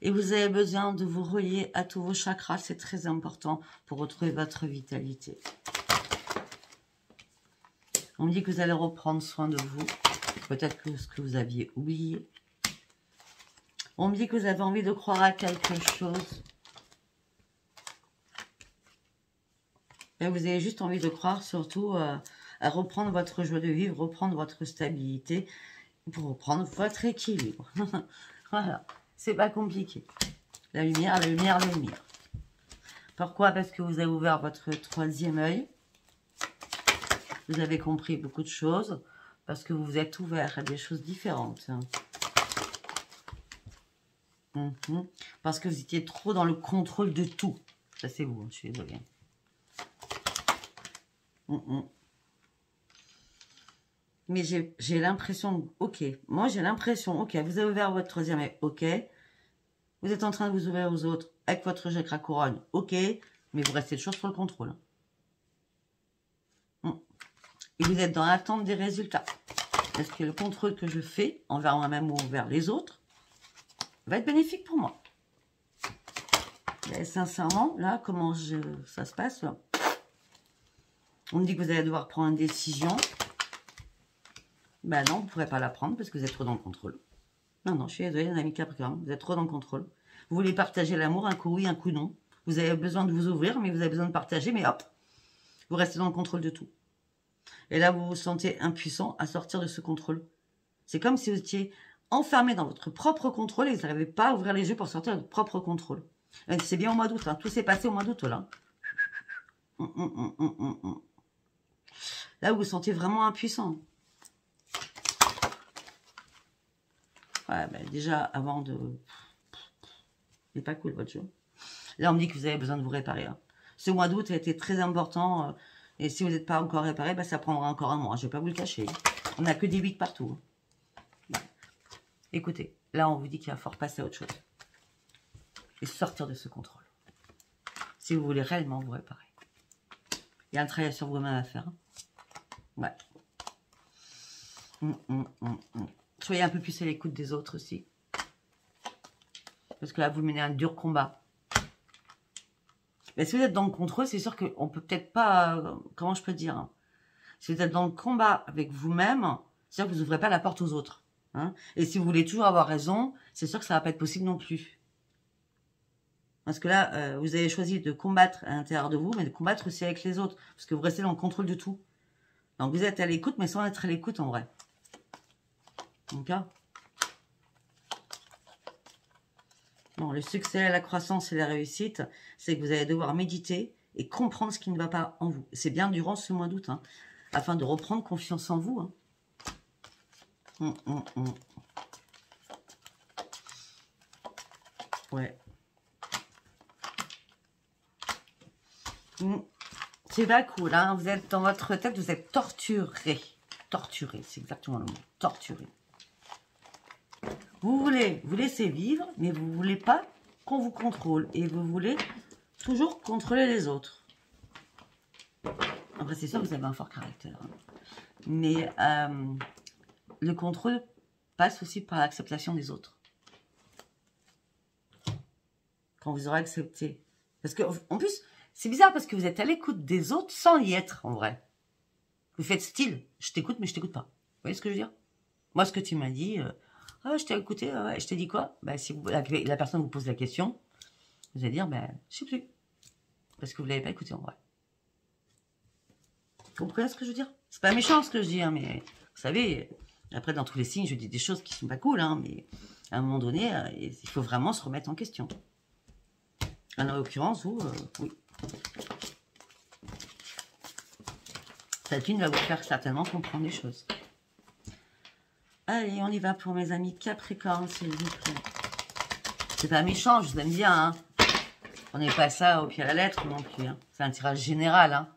Et vous avez besoin de vous relier à tous vos chakras. C'est très important pour retrouver votre vitalité. On me dit que vous allez reprendre soin de vous. Peut-être que ce que vous aviez oublié. On me dit que vous avez envie de croire à quelque chose. Et vous avez juste envie de croire surtout à reprendre votre joie de vivre, reprendre votre stabilité, pour reprendre votre équilibre. Voilà, c'est pas compliqué. La lumière, la lumière, la lumière. Pourquoi? Parce que vous avez ouvert votre troisième œil. Vous avez compris beaucoup de choses. Parce que vous vous êtes ouvert à des choses différentes. Parce que vous étiez trop dans le contrôle de tout. Ça, c'est vous, je suis désolée. Mais j'ai l'impression, ok, moi j'ai l'impression, ok, vous avez ouvert votre troisième œil, ok. Vous êtes en train de vous ouvrir aux autres avec votre chakra couronne, ok. Mais vous restez toujours sur le contrôle. Et vous êtes dans l'attente des résultats. Est-ce que le contrôle que je fais envers moi-même ou envers les autres va être bénéfique pour moi? Et sincèrement, là, comment ça se passe là? On me dit que vous allez devoir prendre une décision. Ben non, vous ne pourrez pas la prendre parce que vous êtes trop dans le contrôle. Non, non, je suis désolée, ami Capricorne, vous êtes trop dans le contrôle. Vous voulez partager l'amour, un coup oui, un coup non. Vous avez besoin de vous ouvrir, mais vous avez besoin de partager, mais hop, vous restez dans le contrôle de tout. Et là, vous vous sentez impuissant à sortir de ce contrôle. C'est comme si vous étiez enfermé dans votre propre contrôle et vous n'arrivez pas à ouvrir les yeux pour sortir de votre propre contrôle. C'est bien au mois d'août, hein. Tout s'est passé au mois d'août, là. Là, vous vous sentez vraiment impuissant. Ouais, ben déjà, avant de... C'est pas cool, votre jeu. Là, on me dit que vous avez besoin de vous réparer. Hein. Ce mois d'août a été très important. Et si vous n'êtes pas encore réparé, ben, ça prendra encore un mois. Je ne vais pas vous le cacher. On n'a que des 8 partout. Ouais. Écoutez, là, on vous dit qu'il va falloir passer à autre chose. Et sortir de ce contrôle. Si vous voulez réellement vous réparer. Il y a un travail sur vous-même à faire. Ouais. Soyez un peu plus à l'écoute des autres aussi. Parce que là, vous menez un dur combat. Mais si vous êtes dans le contrôle, c'est sûr qu'on peut peut-être pas... comment je peux dire, hein. Si vous êtes dans le combat avec vous-même, c'est sûr que vous n'ouvrez pas la porte aux autres. Hein. Et si vous voulez toujours avoir raison, c'est sûr que ça ne va pas être possible non plus. Parce que là, vous avez choisi de combattre à l'intérieur de vous, mais de combattre aussi avec les autres. Parce que vous restez dans le contrôle de tout. Donc vous êtes à l'écoute, mais sans être à l'écoute en vrai. Donc là... Bon, le succès, la croissance et la réussite, c'est que vous allez devoir méditer et comprendre ce qui ne va pas en vous. C'est bien durant ce mois d'août, hein, afin de reprendre confiance en vous. Hein. Ouais. C'est pas cool, hein. Vous êtes dans votre tête, vous êtes torturé. Torturé, c'est exactement le mot. Torturé. Vous voulez vous laisser vivre, mais vous ne voulez pas qu'on vous contrôle. Et vous voulez toujours contrôler les autres. Après, c'est sûr que vous avez un fort caractère. Hein. Mais le contrôle passe aussi par l'acceptation des autres. Quand vous aurez accepté. Parce que, en plus, c'est bizarre parce que vous êtes à l'écoute des autres sans y être, en vrai. Vous faites style, je t'écoute, mais je t'écoute pas. Vous voyez ce que je veux dire? Moi, ce que tu m'as dit... ah, je t'ai écouté, ouais, je t'ai dit quoi? Ben, si la personne vous pose la question, vous allez dire, ben, je sais plus. Parce que vous ne l'avez pas écouté en vrai. Vous comprenez ce que je veux dire? C'est pas méchant ce que je dis, hein, mais vous savez, après dans tous les signes, je dis des choses qui sont pas cool, hein, mais à un moment donné, il faut vraiment se remettre en question. En l'occurrence, vous, oui. Cette lune va vous faire certainement comprendre des choses. Allez, on y va pour mes amis Capricorne, s'il vous plaît. C'est pas méchant, je vous aime bien. Hein. On n'est pas ça au pied à la lettre non plus. Hein. C'est un tirage général. Hein.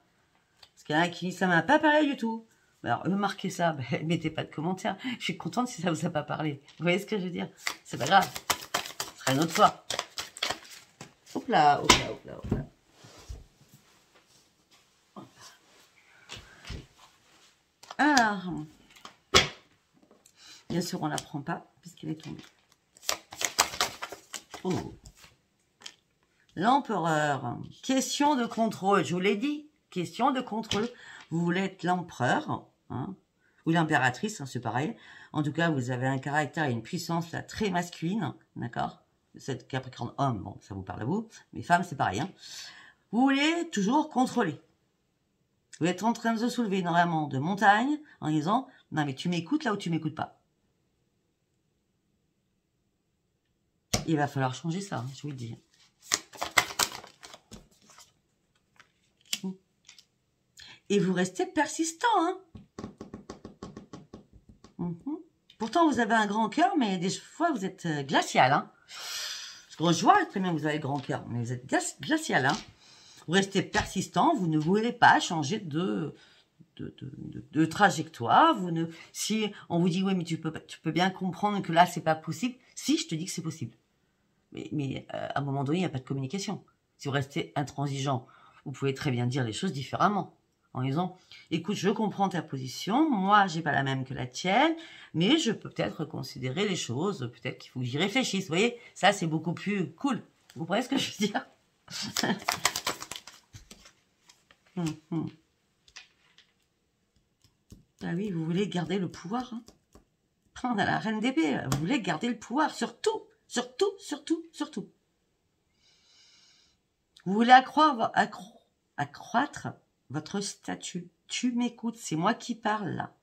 Parce qu'il y en a qui disent, ça m'a pas parlé du tout. Alors, remarquez ça, ben, mettez pas de commentaires. Je suis contente si ça vous a pas parlé. Vous voyez ce que je veux dire? C'est pas grave. Ce sera une autre fois. Hop là, hop là, hop là, hop là. Alors... bien sûr, on ne la prend pas puisqu'elle est tombée. Oh. L'empereur. Question de contrôle. Je vous l'ai dit. Question de contrôle. Vous voulez être l'empereur. Hein, ou l'impératrice, hein, c'est pareil. En tout cas, vous avez un caractère et une puissance là, très masculine. D'accord? Cette Capricorne homme, bon, ça vous parle à vous. Mais femmes, c'est pareil. Hein. Vous voulez toujours contrôler. Vous êtes en train de se soulever énormément de montagnes en disant, non mais tu m'écoutes là où tu m'écoutes pas. Il va falloir changer ça, hein, je vous le dis. Et vous restez persistant, hein. Pourtant, vous avez un grand cœur, mais des fois, vous êtes glacial, hein. Parce que je vois très bien que vous avez grand cœur, mais vous êtes glacial, hein. Vous restez persistant, vous ne voulez pas changer de trajectoire. Si on vous dit, oui, mais tu peux bien comprendre que là, c'est pas possible. Si, je te dis que c'est possible. Mais à un moment donné, il n'y a pas de communication. Si vous restez intransigeant, vous pouvez très bien dire les choses différemment. En disant, écoute, je comprends ta position, moi, j'ai pas la même que la tienne, mais je peux peut-être considérer les choses, peut-être qu'il faut que j'y réfléchisse. Vous voyez, ça, c'est beaucoup plus cool. Vous comprenez ce que je veux dire? Ah oui, vous voulez garder le pouvoir, hein. On a la reine d'épée, vous voulez garder le pouvoir sur tout, sur tout, sur tout, sur tout. Vous voulez accroître votre statut. Tu m'écoutes, c'est moi qui parle là.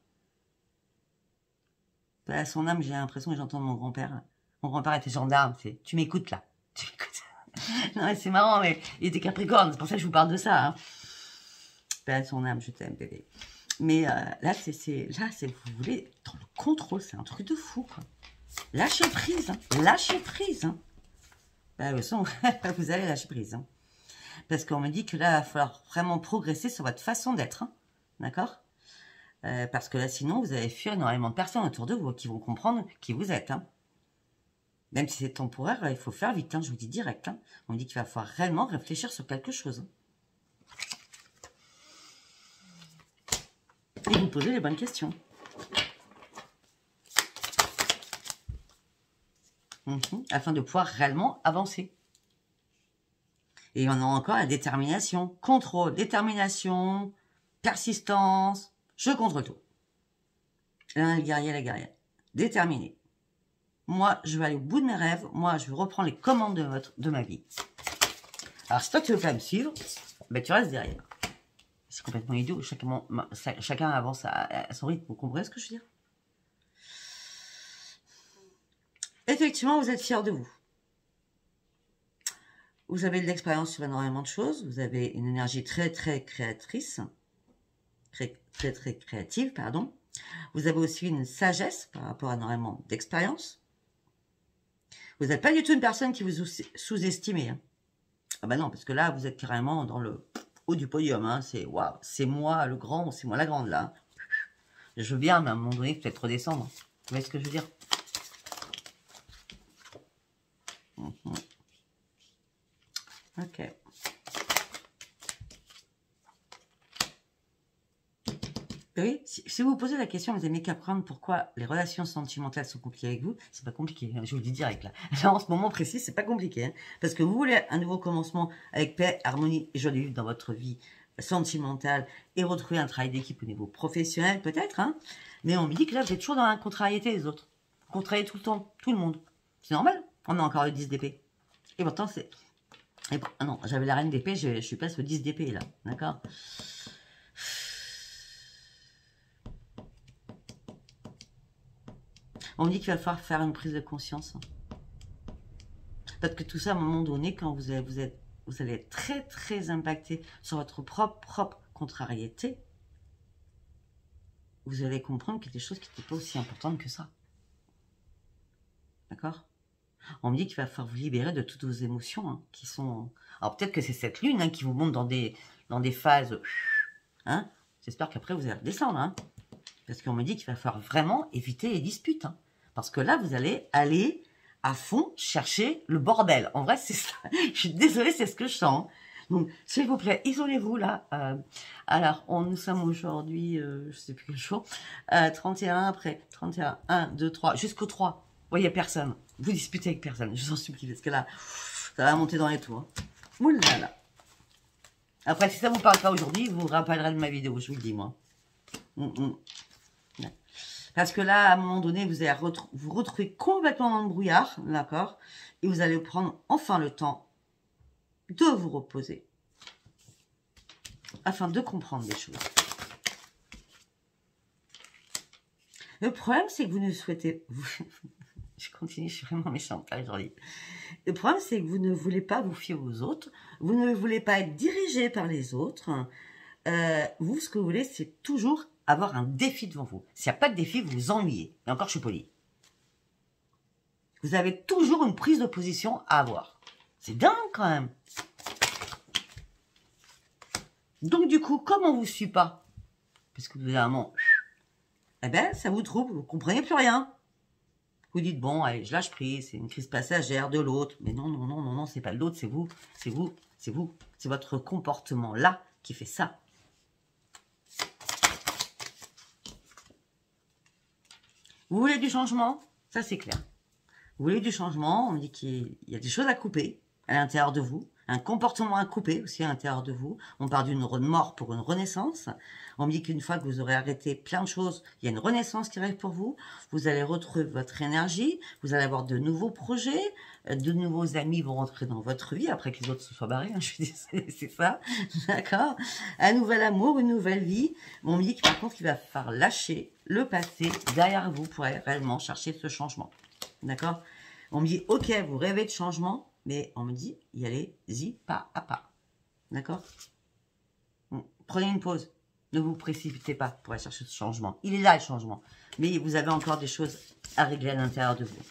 À son âme, j'ai l'impression que j'entends mon grand-père. Mon grand-père était gendarme, c'est tu m'écoutes là. Tu m'écoutes. Non, c'est marrant, mais il était Capricorne, c'est pour ça que je vous parle de ça. Hein. À son âme, je t'aime, bébé. Mais là, vous voulez dans le contrôle, c'est un truc de fou, quoi. Lâchez prise, hein. Lâchez prise. Hein. Bah, vous allez lâcher prise. Hein. Parce qu'on me dit que là, il va falloir vraiment progresser sur votre façon d'être. Hein. D'accord parce que là, sinon, vous allez fuir énormément de personnes autour de vous qui vont comprendre qui vous êtes. Hein. Même si c'est temporaire, il faut faire vite. Hein, je vous dis direct. Hein. On me dit qu'il va falloir réellement réfléchir sur quelque chose. Hein. Et vous posez les bonnes questions. Afin de pouvoir réellement avancer. Et on a encore la détermination, contrôle, détermination, persistance, je contrôle tout. Là, le guerrier, la guerrière. Déterminé. Moi, je vais aller au bout de mes rêves. Moi, je vais reprendre les commandes de ma vie. Alors, si toi, tu veux pas me suivre, ben, tu restes derrière. C'est complètement idiot. Chacun avance à son rythme. Vous comprenez ce que je veux dire? Effectivement, vous êtes fiers de vous. Vous avez de l'expérience sur énormément de choses. Vous avez une énergie très, très créatrice. Très, très, très créative, pardon. Vous avez aussi une sagesse par rapport à énormément d'expérience. Vous n'êtes pas du tout une personne qui vous sous-estimez. Hein. Ah ben non, parce que là, vous êtes carrément dans le haut du podium. Hein. C'est waouh, c'est moi le grand, c'est moi la grande là. Je veux bien, mais à un moment donné, peut-être redescendre. Vous voyez ce que je veux dire? Ok. Oui, si vous vous posez la question, vous aimez qu'apprendre pourquoi les relations sentimentales sont compliquées avec vous, c'est pas compliqué, hein, je vous le dis direct là. Là, en ce moment précis, c'est pas compliqué. Hein, parce que vous voulez un nouveau commencement avec paix, harmonie et joie de vivre dans votre vie sentimentale et retrouver un travail d'équipe au niveau professionnel peut-être. Hein, mais on me dit que là, vous êtes toujours dans la contrariété des autres. Vous contrariez tout le temps, tout le monde. C'est normal, on a encore le 10 d'épée. Et pourtant, c'est... Ah non, j'avais la reine d'épée, je suis passé au 10 d'épée là, d'accord? On dit qu'il va falloir faire une prise de conscience. Parce que tout ça, à un moment donné, quand vous allez être très, très impacté sur votre propre contrariété, vous allez comprendre qu'il y a des choses qui n'étaient pas aussi importantes que ça. D'accord? On me dit qu'il va falloir vous libérer de toutes vos émotions hein, qui sont... Alors peut-être que c'est cette lune hein, qui vous monte dans des phases... Hein. J'espère qu'après vous allez redescendre. Hein. Parce qu'on me dit qu'il va falloir vraiment éviter les disputes. Hein. Parce que là, vous allez aller à fond chercher le bordel. En vrai, c'est ça. Je suis désolée, c'est ce que je sens. Donc, s'il vous plaît, isolez-vous là. Alors, nous sommes aujourd'hui, je ne sais plus quel jour, 31 après, 31, 1, 2, 3, jusqu'au 3. Vous voyez, personne. Vous disputez avec personne, je vous en supplie, parce que là, ça va monter dans les tours. Hein. Oulala. Après, si ça ne vous parle pas aujourd'hui, vous vous rappellerez de ma vidéo, je vous le dis, moi. Parce que là, à un moment donné, vous allez vous retrouver complètement dans le brouillard, d'accord? Et vous allez prendre enfin le temps de vous reposer afin de comprendre les choses. Le problème, c'est que vous ne souhaitez... Je continue, je suis vraiment méchante là aujourd'hui. Le problème, c'est que vous ne voulez pas vous fier aux autres. Vous ne voulez pas être dirigé par les autres. Vous, ce que vous voulez, c'est toujours avoir un défi devant vous. S'il n'y a pas de défi, vous vous ennuyez. Et encore, je suis polie. Vous avez toujours une prise de position à avoir. C'est dingue quand même. Donc du coup, comme on ne vous suit pas, parce que vous avez un moment, eh ben, ça vous trouble, vous ne comprenez plus rien. Vous dites, bon, allez, je lâche prise, c'est une crise passagère de l'autre. Mais non, non, non, non, non, c'est pas de l'autre, c'est vous, c'est vous, c'est vous. C'est votre comportement là qui fait ça. Vous voulez du changement? Ça, c'est clair. Vous voulez du changement? On me dit qu'il y a des choses à couper à l'intérieur de vous. Un comportement à couper aussi à l'intérieur de vous. On part d'une mort pour une renaissance. On me dit qu'une fois que vous aurez arrêté plein de choses, il y a une renaissance qui arrive pour vous. Vous allez retrouver votre énergie. Vous allez avoir de nouveaux projets. De nouveaux amis vont rentrer dans votre vie après que les autres se soient barrés. Je suis désolée, c'est ça. D'accord? Un nouvel amour, une nouvelle vie. On me dit que par contre, il va falloir lâcher le passé derrière vous pour aller réellement chercher ce changement. D'accord? On me dit, ok, vous rêvez de changement. Mais on me dit, y allez-y pas à pas. D'accord? Bon, prenez une pause. Ne vous précipitez pas pour aller chercher ce changement. Il est là, le changement. Mais vous avez encore des choses à régler à l'intérieur de vous.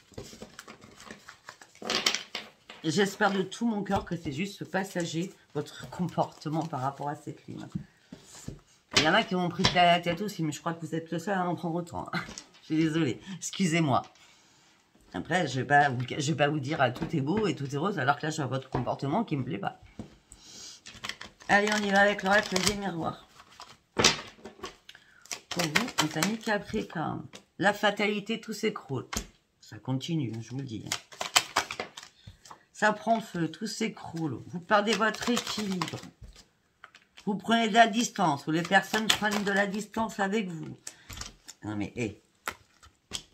J'espère de tout mon cœur que c'est juste ce passager, votre comportement par rapport à cette ligne. Il y en a qui m'ont pris la tête aussi, mais je crois que vous êtes le seul à en prendre autant. Je suis désolée. Excusez-moi. Après, je vais pas vous dire ah, tout est beau et tout est rose, alors que là, je vois votre comportement qui me plaît pas. Allez, on y va avec l'oracle des miroirs. Pour vous, on t'a mis Capricorne. La fatalité, tout s'écroule. Ça continue, je vous le dis. Ça prend feu, tout s'écroule. Vous perdez votre équilibre. Vous prenez de la distance, ou les personnes prennent de la distance avec vous. Non mais, hé.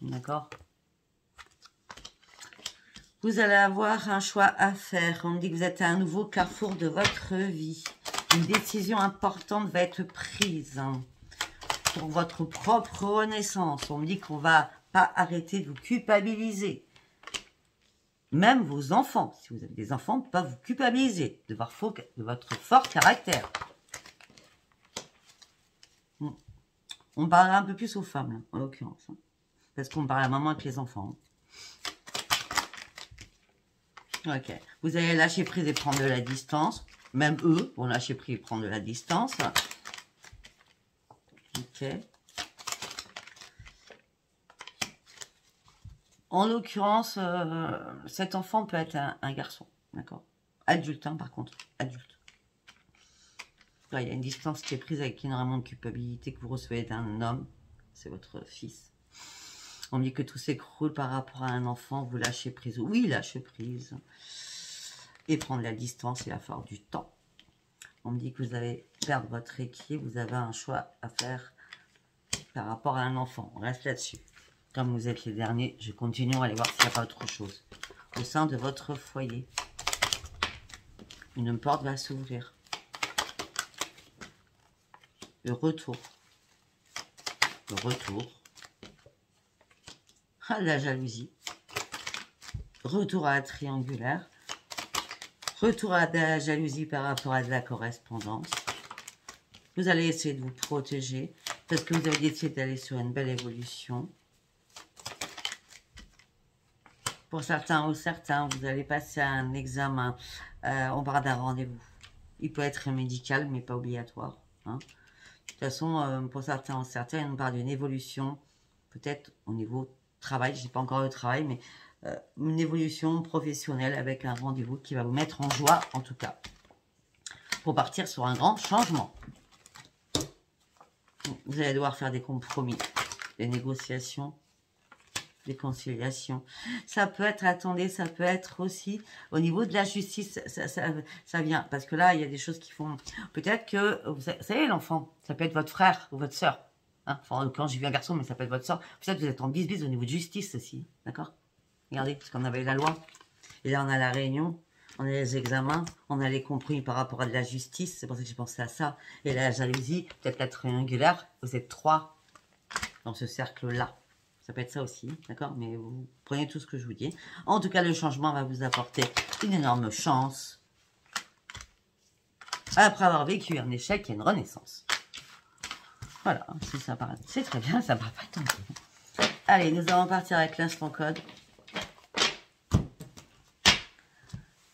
D'accord ? Vous allez avoir un choix à faire. On me dit que vous êtes à un nouveau carrefour de votre vie. Une décision importante va être prise pour votre propre renaissance. On me dit qu'on va pas arrêter de vous culpabiliser. Même vos enfants, si vous avez des enfants, peuvent vous culpabiliser de votre fort caractère. On parlera un peu plus aux femmes, là, en l'occurrence. Parce qu'on parle à maman avec les enfants. Ok. Vous allez lâcher prise et prendre de la distance. Même eux vont lâcher prise et prendre de la distance. Ok. En l'occurrence, cet enfant peut être un garçon. D'accord. Adulte, hein, par contre. Adulte. Là, il y a une distance qui est prise avec énormément de culpabilité que vous recevez d'un homme. C'est votre fils. On me dit que tout s'écroule par rapport à un enfant. Vous lâchez prise. Oui, lâchez prise. Et prendre la distance, il va falloir du temps. On me dit que vous allez perdre votre équilibre. Vous avez un choix à faire par rapport à un enfant. On reste là-dessus. Comme vous êtes les derniers, je continue. On va aller voir s'il n'y a pas autre chose. Au sein de votre foyer, une porte va s'ouvrir. Le retour. Le retour. Ah, la jalousie. Retour à la triangulaire. Retour à de la jalousie par rapport à de la correspondance. Vous allez essayer de vous protéger parce que vous avez décidé d'aller sur une belle évolution. Pour certains ou certains, vous allez passer un examen. On parle d'un rendez-vous. Il peut être médical, mais pas obligatoire. Hein. De toute façon, pour certains ou certaines, on parle d'une évolution. Peut-être au niveau travail, je n'ai pas encore le travail, mais une évolution professionnelle avec un rendez-vous qui va vous mettre en joie, en tout cas, pour partir sur un grand changement. Vous allez devoir faire des compromis, des négociations, des conciliations. Ça peut être, attendez, ça peut être aussi au niveau de la justice, ça vient, parce que là, il y a des choses qui font, peut-être que, vous savez, l'enfant, ça peut être votre frère ou votre soeur. Hein, enfin, quand j'ai vu un garçon, mais ça peut être votre soeur. Peut-être que vous êtes en bisbise au niveau de justice aussi, d'accord? Regardez, parce qu'on avait la loi. Et là, on a la réunion, on a les examens, on a les compromis par rapport à de la justice. C'est pour ça que j'ai pensé à ça. Et la jalousie, peut-être la triangulaire. Vous êtes 3 dans ce cercle-là. Ça peut être ça aussi, d'accord? Mais vous Prenez tout ce que je vous dis. En tout cas, le changement va vous apporter une énorme chance. Après avoir vécu un échec et une renaissance. Voilà, c'est très bien, ça ne va pas tomber. Allez, nous allons partir avec l'instant code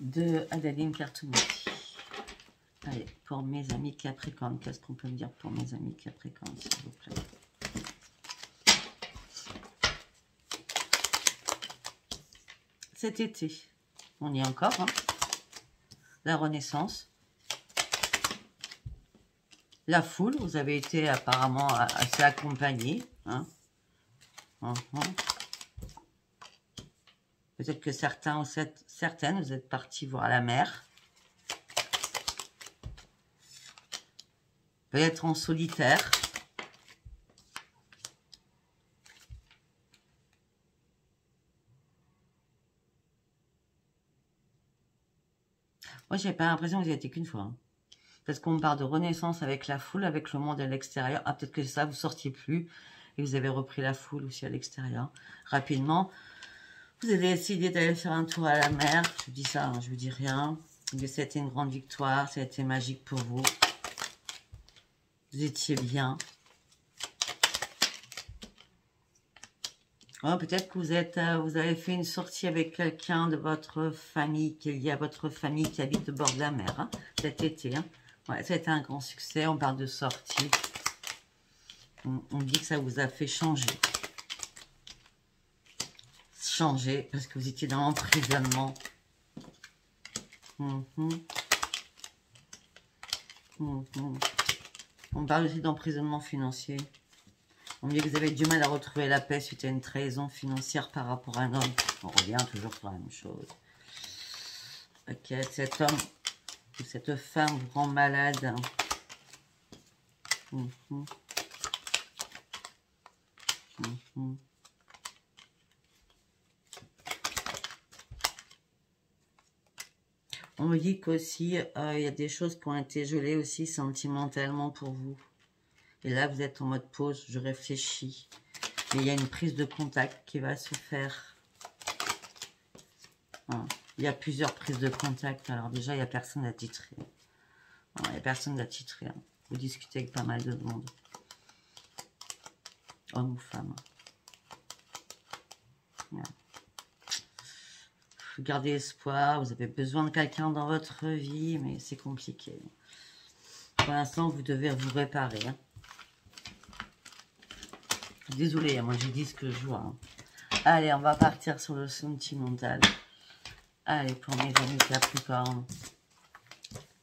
de Adeline Cartoumati. Allez, pour mes amis Capricorne, qu'est-ce qu'on peut me dire pour mes amis Capricorne, s'il vous plaît? Cet été, on y est encore, hein. La renaissance. La foule, vous avez été apparemment assez accompagné, hein. Peut-être que certains ou certaines, vous êtes partis voir la mer. Peut-être en solitaire. Moi, j'ai pas l'impression que vous y étiez qu'une fois. Hein. Parce qu'on parle de renaissance avec la foule, avec le monde à l'extérieur. Ah, peut-être que ça, vous sortiez plus et vous avez repris la foule aussi à l'extérieur. Rapidement, vous avez décidé d'aller faire un tour à la mer. Je vous dis ça, hein, je vous dis rien. Mais c'était une grande victoire, ça a été magique pour vous. Vous étiez bien. Oh, peut-être que vous avez fait une sortie avec quelqu'un de votre famille, qui est lié à votre famille qui habite au bord de la mer, hein, cet été. Hein. Ouais, ça a été un grand succès. On parle de sortie. On dit que ça vous a fait changer. Changer parce que vous étiez dans l'emprisonnement. On parle aussi d'emprisonnement financier. On dit que vous avez du mal à retrouver la paix suite à une trahison financière par rapport à un homme. On revient toujours sur la même chose. Ok, cet homme ou cette femme vous rend malade. On me dit qu'aussi, il y a des choses qui ont été gelées aussi sentimentalement pour vous. Et là, vous êtes en mode pause, je réfléchis. Mais il y a une prise de contact qui va se faire. Il y a plusieurs prises de contact. Alors déjà, il n'y a personne à titrer. Il n'y a personne à titrer. Hein. Vous discutez avec pas mal de monde. Homme ou femme. Ouais. Gardez espoir. Vous avez besoin de quelqu'un dans votre vie, mais c'est compliqué. Pour l'instant, vous devez vous réparer. Hein. Désolée, moi j'ai dit ce que je vois. Hein. Allez, on va partir sur le sentimental. Allez, pour mes amis Capricorne.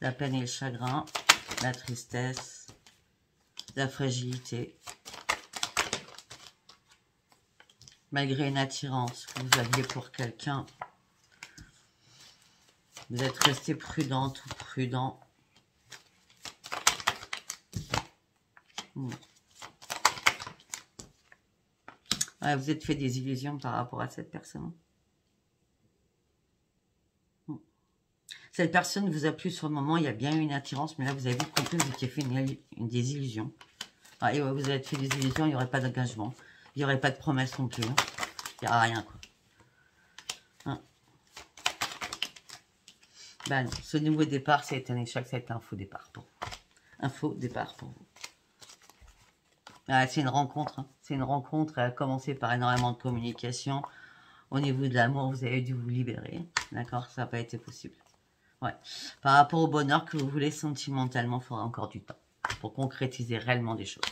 La peine et le chagrin. La tristesse. La fragilité. Malgré une attirance que vous aviez pour quelqu'un. Vous êtes resté prudente ou prudent. Ouais, vous êtes fait des illusions par rapport à cette personne. Cette personne vous a plu sur le moment, il y a bien eu une attirance, mais là vous avez vite compris que vous étiez fait une désillusion. Ah, et ouais, vous avez fait des illusions, il n'y aurait pas d'engagement, il n'y aurait pas de promesse non plus. Hein. Il n'y aura rien, quoi. Hein. Ben non, ce nouveau départ, ça a été un échec, ça a été un faux départ pour vous. Un faux départ pour vous. Ah, c'est une rencontre, hein. C'est une rencontre, elle a commencé par énormément de communication. Au niveau de l'amour, vous avez dû vous libérer. D'accord, ça n'a pas été possible. Ouais. Par rapport au bonheur que vous voulez sentimentalement, il faudra encore du temps pour concrétiser réellement des choses.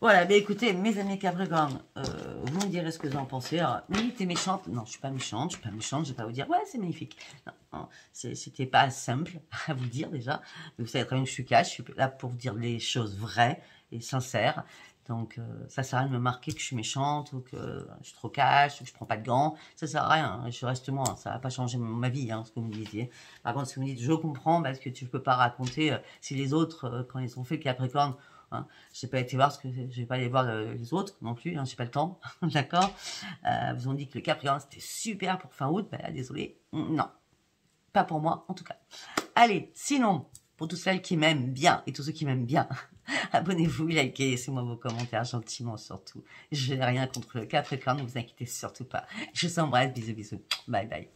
Voilà, mais écoutez, mes amis Capricorne, vous me direz ce que vous en pensez. Alors, oui, t'es méchante. Non, je suis pas méchante, je suis pas méchante, je vais pas vous dire, ouais, c'est magnifique. Non, non, c'était pas simple à vous dire déjà. Mais vous savez très bien que je suis cash, je suis là pour vous dire les choses vraies et sincères. Donc, ça sert à rien de me marquer que je suis méchante ou que je suis trop cash ou que je prends pas de gants. Ça sert à rien. Je reste moi. Hein. Ça va pas changer ma vie, hein, ce que vous me disiez. Par contre, ce que vous me dites, je comprends parce que tu peux pas raconter si les autres, quand ils ont fait le Capricorne, hein, je n'ai pas été voir, je vais pas aller voir les autres non plus. Hein, j'ai pas le temps, d'accord. Vous ont dit que le Capricorne c'était super pour fin août. Ben, désolé, non, pas pour moi en tout cas. Allez, sinon, pour toutes celles qui m'aiment bien et tous ceux qui m'aiment bien. Abonnez-vous, likez, laissez-moi vos commentaires gentiment surtout. Je n'ai rien contre le Capricorne, ne vous inquiétez surtout pas. Je vous embrasse, bisous, bisous. Bye bye.